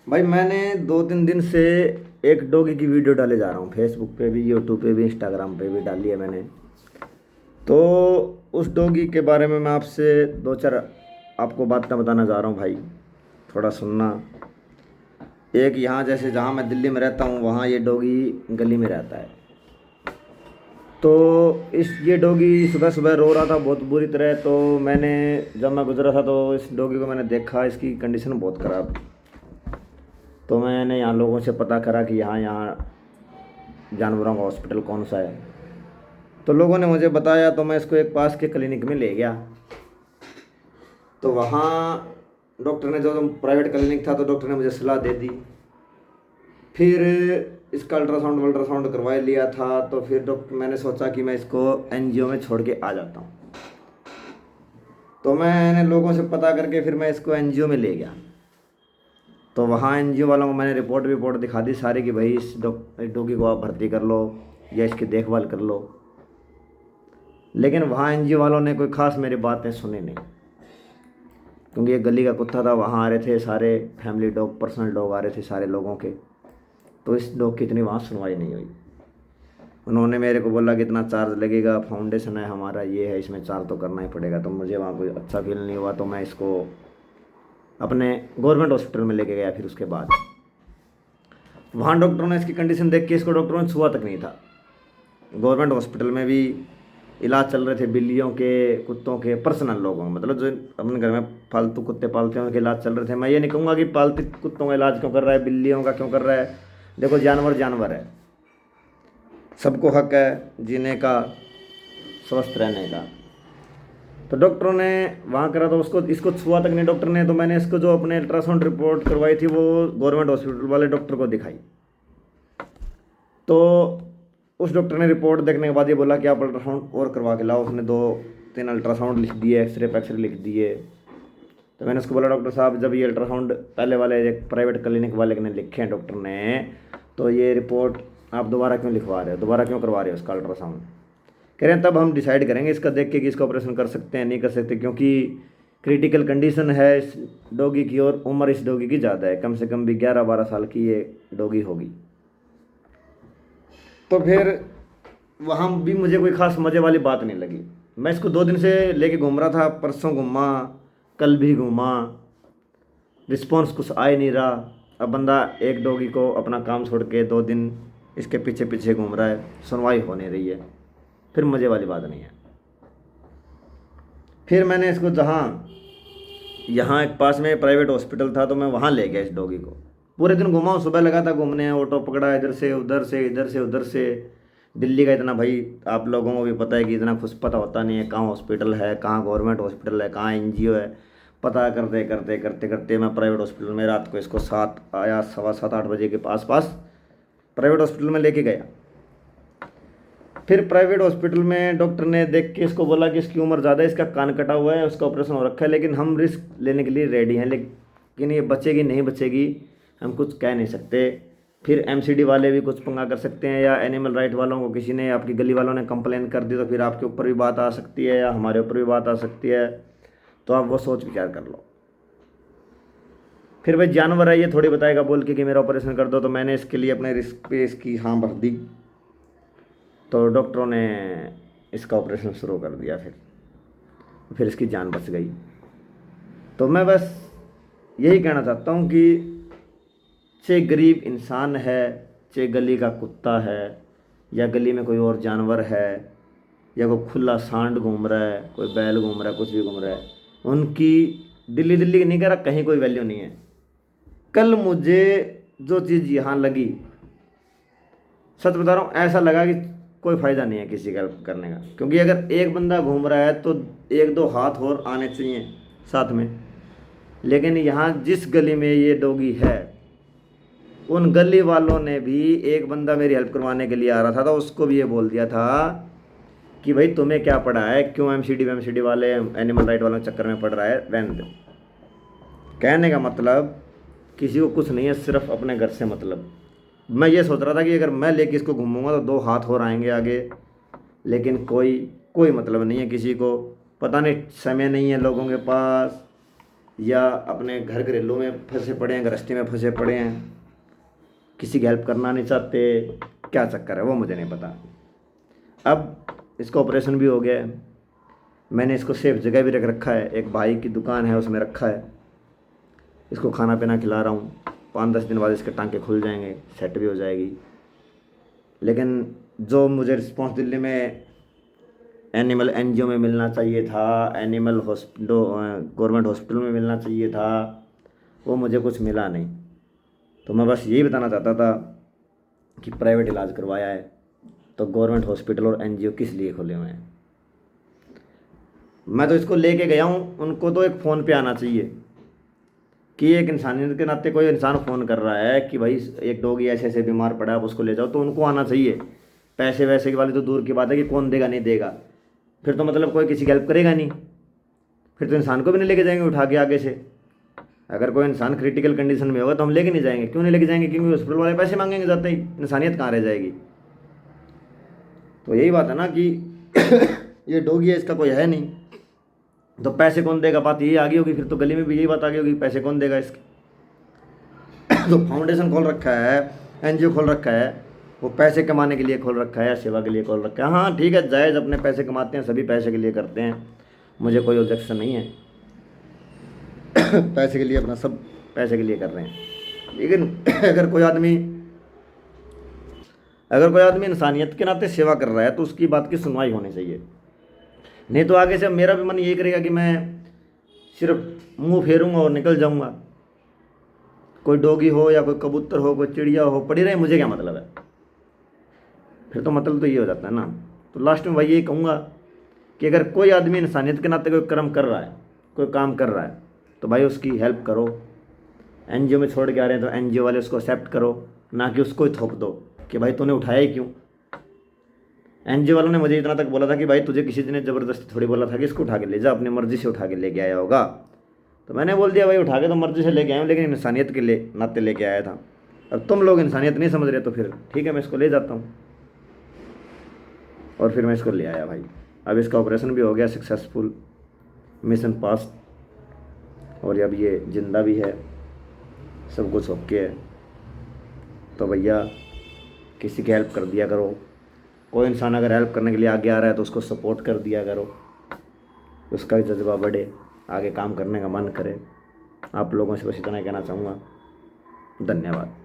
भाई मैंने 2-3 दिन से एक डॉगी की वीडियो डाले जा रहा हूँ, फेसबुक पे भी, यूट्यूब पे भी, इंस्टाग्राम पे भी डाली है मैंने। तो उस डॉगी के बारे में मैं आपसे दो चार आपको बातें बताना चाह रहा हूँ भाई, थोड़ा सुनना। एक यहाँ जैसे जहाँ मैं दिल्ली में रहता हूँ वहाँ ये डॉगी गली में रहता है। तो इस ये डॉगी सुबह सुबह रो रहा था बहुत बुरी तरह। तो मैंने जब मैं गुजरा था तो इस डॉगी को मैंने देखा, इसकी कंडीशन बहुत ख़राब। तो मैंने यहाँ लोगों से पता करा कि यहाँ यहाँ जानवरों का हॉस्पिटल कौन सा है। तो लोगों ने मुझे बताया तो मैं इसको एक पास के क्लिनिक में ले गया। तो वहाँ डॉक्टर ने, जो प्राइवेट क्लिनिक था, तो डॉक्टर ने मुझे सलाह दे दी। फिर इसका अल्ट्रासाउंड वल्ट्रासाउंड करवा लिया था। तो फिर डॉक्टर, मैंने सोचा कि मैं इसको एनजीओ में छोड़ के आ जाता हूँ। तो मैंने लोगों से पता करके फिर मैं इसको एनजीओ में ले गया। तो वहाँ एनजीओ वालों को मैंने रिपोर्ट विपोर्ट दिखा दी सारी कि भाई इस डॉगी को आप भर्ती कर लो या इसकी देखभाल कर लो। लेकिन वहाँ एनजीओ वालों ने कोई ख़ास मेरी बातें सुनी नहीं, क्योंकि ये गली का कुत्ता था। वहाँ आ रहे थे सारे फैमिली डॉग, पर्सनल डॉग आ रहे थे सारे लोगों के। तो इस डॉग की इतनी वहाँ सुनवाई नहीं हुई। उन्होंने मेरे को बोला कि इतना चार्ज लगेगा, फाउंडेशन है हमारा, ये है, इसमें चार्ज तो करना ही पड़ेगा। तो मुझे वहाँ कोई अच्छा फील नहीं हुआ। तो मैं इसको अपने गवर्नमेंट हॉस्पिटल में लेके गया। फिर उसके बाद वहाँ डॉक्टरों ने इसकी कंडीशन देख के, इसको डॉक्टरों ने छुआ तक नहीं था। गवर्नमेंट हॉस्पिटल में भी इलाज चल रहे थे बिल्लियों के, कुत्तों के, पर्सनल लोगों, मतलब जो अपने घर में पालतू कुत्ते पालते हैं उनके इलाज चल रहे थे। मैं ये नहीं कहूँगा कि पालतू कुत्तों का इलाज क्यों कर रहा है, बिल्लियों का क्यों कर रहा है। देखो, जानवर जानवर है, सबको हक है जीने का, स्वस्थ रहने का। तो डॉक्टरों ने वहाँ करा तो उसको, इसको छुआ तक नहीं डॉक्टर ने। तो मैंने इसको जो अपने अल्ट्रासाउंड रिपोर्ट करवाई थी वो गवर्नमेंट हॉस्पिटल वाले डॉक्टर को दिखाई। तो उस डॉक्टर ने रिपोर्ट देखने के बाद ये बोला कि आप अल्ट्रासाउंड और करवा के लाओ। उसने 2-3 अल्ट्रासाउंड लिख दिए, एक्सरे पैक्सरे लिख दिए। तो मैंने उसको बोला, डॉक्टर साहब, जब ये अल्ट्रासाउंड पहले वाले एक प्राइवेट क्लिनिक वाले ने लिखे हैं डॉक्टर ने, तो ये रिपोर्ट आप दोबारा क्यों लिखवा रहे हो, दोबारा क्यों करवा रहे हो उसका अल्ट्रासाउंड। कह रहे हैं तब हम डिसाइड करेंगे इसका देख के कि इसका ऑपरेशन कर सकते हैं नहीं कर सकते, क्योंकि क्रिटिकल कंडीशन है इस डॉगी की और उम्र इस डॉगी की ज़्यादा है, कम से कम भी 11-12 साल की ये डॉगी होगी। तो फिर वहाँ भी मुझे कोई ख़ास मज़े वाली बात नहीं लगी। मैं इसको 2 दिन से लेके घूम रहा था, परसों घूमा, कल भी घूमा, रिस्पॉन्स कुछ आ ही नहीं रहा। अब बंदा एक डॉगी को अपना काम छोड़ के 2 दिन इसके पीछे पीछे घूम रहा है, सुनवाई हो नहीं रही है, फिर मज़े वाली बात नहीं है। फिर मैंने इसको जहाँ, यहाँ एक पास में प्राइवेट हॉस्पिटल था, तो मैं वहाँ ले गया इस डॉगी को। पूरे दिन घुमा, सुबह लगा था घूमने, ऑटो पकड़ा, इधर से उधर से, इधर से उधर से। दिल्ली का इतना भाई आप लोगों को भी पता है कि इतना कुछ पता होता नहीं है, कहाँ हॉस्पिटल है, कहाँ गवर्नमेंट हॉस्पिटल है, कहाँ एनजीओ है। पता करते करते करते करते मैं प्राइवेट हॉस्पिटल में रात को इसको 7 आया, 7:15-8 बजे के पास पास प्राइवेट हॉस्पिटल में लेके गया। फिर प्राइवेट हॉस्पिटल में डॉक्टर ने देख के इसको बोला कि इसकी उम्र ज़्यादा है, इसका कान कटा हुआ है, उसका ऑपरेशन हो रखा है, लेकिन हम रिस्क लेने के लिए रेडी हैं, लेकिन ये बचेगी नहीं बचेगी हम कुछ कह नहीं सकते। फिर एमसीडी वाले भी कुछ पंगा कर सकते हैं, या एनिमल राइट वालों को किसी ने, आपकी गली वालों ने कंप्लेन कर दी तो फिर आपके ऊपर भी बात आ सकती है या हमारे ऊपर भी बात आ सकती है। तो आप वो सोच विचार कर लो। फिर भाई जानवर है, ये थोड़ी बताएगा बोल के कि मेरा ऑपरेशन कर दो। तो मैंने इसके लिए अपने रिस्क पे इसकी हाँ भर दी। तो डॉक्टरों ने इसका ऑपरेशन शुरू कर दिया। फिर इसकी जान बच गई। तो मैं बस यही कहना चाहता हूँ कि चाहे गरीब इंसान है, चाहे गली का कुत्ता है, या गली में कोई और जानवर है, या कोई खुला सांड घूम रहा है, कोई बैल घूम रहा है, कुछ भी घूम रहा है, उनकी दिल्ली दिल्ली की नहीं कह रहा, कहीं कोई वैल्यू नहीं है। कल मुझे जो चीज़ यहाँ लगी, सच बता रहा हूँ, ऐसा लगा कि कोई फ़ायदा नहीं है किसी का हेल्प करने का, क्योंकि अगर एक बंदा घूम रहा है तो 1-2 हाथ और आने चाहिए साथ में। लेकिन यहाँ जिस गली में ये डॉगी है, उन गली वालों ने भी, एक बंदा मेरी हेल्प करवाने के लिए आ रहा था तो उसको भी ये बोल दिया था कि भाई तुम्हें क्या पड़ा है, क्यों एमसीडी वाले, एनिमल राइट वालों के चक्कर में पड़ रहा है, रहने दो। कहने का मतलब किसी को कुछ नहीं है, सिर्फ अपने घर से मतलब। मैं ये सोच रहा था कि अगर मैं लेके इसको घूमूंगा तो 2 हाथ और आएंगे आगे, लेकिन कोई कोई मतलब नहीं है किसी को। पता नहीं समय नहीं है लोगों के पास, या अपने घर घरेलू में फंसे पड़े हैं, गृहस्थी में फंसे पड़े हैं, किसी की हेल्प करना नहीं चाहते, क्या चक्कर है वो मुझे नहीं पता। अब इसका ऑपरेशन भी हो गया है, मैंने इसको सेफ जगह भी रख रखा है, एक भाई की दुकान है उसमें रखा है, इसको खाना पीना खिला रहा हूँ। 5-10 दिन बाद इसके टांके खुल जाएंगे, सेट भी हो जाएगी। लेकिन जो मुझे रिस्पॉन्स दिल्ली में एनिमल एनजीओ में मिलना चाहिए था, एनिमल हॉस्पिटल गवर्नमेंट हॉस्पिटल में मिलना चाहिए था, वो मुझे कुछ मिला नहीं। तो मैं बस यही बताना चाहता था कि प्राइवेट इलाज करवाया है तो गवर्नमेंट हॉस्पिटल और एनजीओ किस लिए खोले हुए हैं। मैं तो इसको लेके गया हूँ, उनको तो एक फ़ोन पे आना चाहिए कि एक इंसानियत के नाते कोई इंसान फ़ोन कर रहा है कि भाई एक डॉगी ऐसे ऐसे बीमार पड़ा है, आप उसको ले जाओ, तो उनको आना चाहिए। पैसे वैसे की वाली तो दूर की बात है कि कौन देगा नहीं देगा, फिर तो मतलब कोई किसी की हेल्प करेगा नहीं, फिर तो इंसान को भी नहीं लेके जाएंगे उठा के आगे से। अगर कोई इंसान क्रिटिकल कंडीशन में होगा तो हम लेके नहीं जाएंगे। क्यों नहीं लेके जाएंगे? क्योंकि हॉस्पिटल वाले पैसे मांगेंगे जाते ही, इंसानियत कहाँ रह जाएगी। तो यही बात है ना कि ये डॉगी है, इसका कोई है नहीं, तो पैसे कौन देगा, बात ये आ गई होगी। फिर तो गली में भी यही बात आ गई होगी, पैसे कौन देगा इसके। तो फाउंडेशन खोल रखा है, एनजीओ खोल रखा है, वो पैसे कमाने के लिए खोल रखा है या सेवा के लिए खोल रखा है। हाँ ठीक है, जायज़, अपने पैसे कमाते हैं, सभी पैसे के लिए करते हैं, मुझे कोई ऑब्जेक्शन नहीं है। पैसे के लिए, अपना सब पैसे के लिए कर रहे हैं। लेकिन अगर कोई आदमी इंसानियत के नाते सेवा कर रहा है तो उसकी बात की सुनवाई होनी चाहिए। नहीं तो आगे से मेरा भी मन यही करेगा कि मैं सिर्फ मुंह फेरूंगा और निकल जाऊंगा। कोई डॉगी हो या कोई कबूतर हो, कोई चिड़िया हो, पड़ी रहे, मुझे क्या मतलब है। फिर तो मतलब तो ये हो जाता है ना। तो लास्ट में भाई यही कहूँगा कि अगर कोई आदमी इंसानियत के नाते कोई कर्म कर रहा है, कोई काम कर रहा है, तो भाई उसकी हेल्प करो। एनजीओ में छोड़ के आ रहे हैं तो एनजीओ वाले उसको एक्सेप्ट करो, ना कि उसको ही थोप दो कि भाई तूने उठाया ही क्यों। एनजीओ वालों ने मुझे इतना तक बोला था कि भाई तुझे किसी ने ज़बरदस्ती थोड़ी बोला था कि इसको उठा के ले जा, अपनी मर्ज़ी से उठा के लेके आया होगा। तो मैंने बोल दिया भाई उठा के तो मर्ज़ी से लेके आया हूँ, लेकिन इंसानियत के लिए नाते लेके आया था। अब तुम लोग इंसानियत नहीं समझ रहे तो फिर ठीक है, मैं इसको ले जाता हूँ। और फिर मैं इसको ले आया भाई। अब इसका ऑपरेशन भी हो गया सक्सेसफुल, मिशन पास, और अब ये ज़िंदा भी है, सब कुछ ओके है। तो भैया किसी की हेल्प कर दिया करो। कोई इंसान अगर हेल्प करने के लिए आगे आ रहा है तो उसको सपोर्ट कर दिया करो, उसका भी जज्बा बढ़े, आगे काम करने का मन करे। आप लोगों से बस इतना कहना चाहूँगा। धन्यवाद।